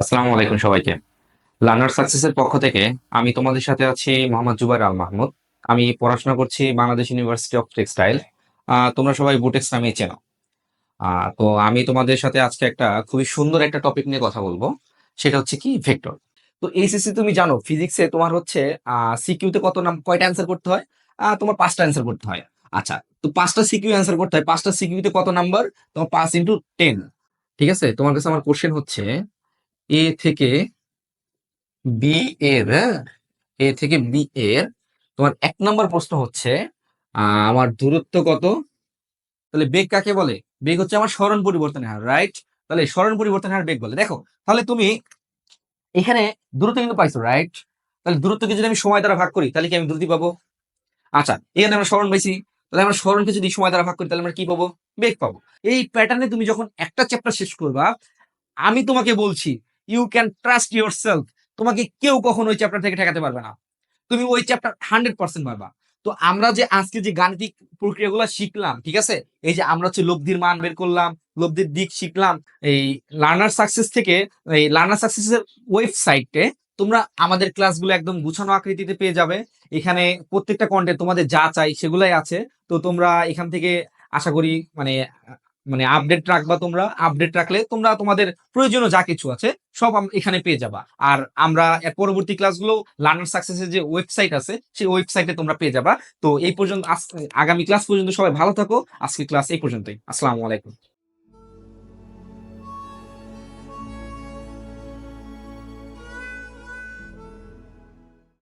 আসসালামু আলাইকুম সবাইকে। লার্নার সাকসেসের পক্ষ থেকে আমি তোমাদের সাথে আছি মোহাম্মদ জুবাইর আল মাহমুদ। আমি পড়াশোনা করছি বাংলাদেশ ইউনিভার্সিটি অফ টেক্সটাইল। তোমরা সবাই বুটেক্স নামে চেনো। তো আমি তোমাদের সাথে আজকে একটা খুবই সুন্দর একটা টপিক নিয়ে কথা বলবো। সেটা হচ্ছে কি ভেক্টর। তো এইচএসসি তুমি জানো ফিজিক্সে তোমার হচ্ছে সিকিউতে কয়টা অ্যান্সার করতে হয়? তোমার পাঁচটা অ্যান্সার করতে হয়। আচ্ছা, তো পাঁচটা সিকিউ অ্যান্সার করতে হয়, পাঁচটা সিকিউতে কত নাম্বার? তোমার 5 × 10। ঠিক আছে, তোমার কাছে আমার কোশ্চেন হচ্ছে এ থেকে বি এর, হ্যাঁ, এ থেকে বি এর তোমার 1 নম্বর প্রশ্ন হচ্ছে আমার দূরত্ব কত? তাহলে বেগ কাকে বলে? বেগ হচ্ছে আমার সরণ পরিবর্তনের হার, রাইট? তাহলে সরণ পরিবর্তনের হার বেগ বলে। দেখো, তাহলে তুমি এখানে দূরত্ব কিন্তু পাইছো, রাইট? তাহলে দূরত্বকে যদি আমি সময় দ্বারা ভাগ করি তাহলে কি আমি দ্রুতি পাবো? আচ্ছা, এখানে আমরা সরণ পাইছি, তাহলে আমরা সরণকে যদি সময় দ্বারা ভাগ করি তাহলে আমরা কি পাবো? বেগ পাবো। এই প্যাটার্নে তুমি যখন একটা চ্যাপ্টার শেষ করবা, আমি তোমাকে বলছি, you can trust yourself. তোমাকে কেউ কখনো ওই চ্যাপ্টার থেকে ঠেকাতে পারবে না। তুমি ওই চ্যাপ্টার 100% পারবা। তো আমরা যে আজকে যে গাণিতিক প্রক্রিয়াগুলো শিখলাম, ঠিক আছে, এই যে আমরা হচ্ছে লব্ধির মান বের করলাম, লব্ধির দিক শিখলাম, এই লার্নার সাকসেস থেকে, এই লার্নার সাকসেসের ওয়েবসাইটে তোমরা আমাদের ক্লাসগুলো একদম গুছানো আকৃতিতে পেয়ে যাবে। এখানে প্রত্যেকটা কন্টেন্ট তোমাদের যা চাই সেগুলাই আছে। তো তোমরা এখান থেকে আশা করি মানে মানে আপডেট রাখবা। তোমরা আপডেট রাখলে তোমরা তোমাদের প্রয়োজনীয় যা কিছু আছে সব এখানে পেয়ে যাবা। আর আমরা এর পরবর্তী ক্লাসগুলো লার্নার সাকসেসের যে ওয়েবসাইট আছে সেই ওয়েবসাইটে তোমরা পেয়ে যাবা। তো এই পর্যন্ত আগামী ক্লাস পর্যন্ত সবাই ভালো থাকো। আজকে ক্লাস এই পর্যন্তই। আসসালামু আলাইকুম।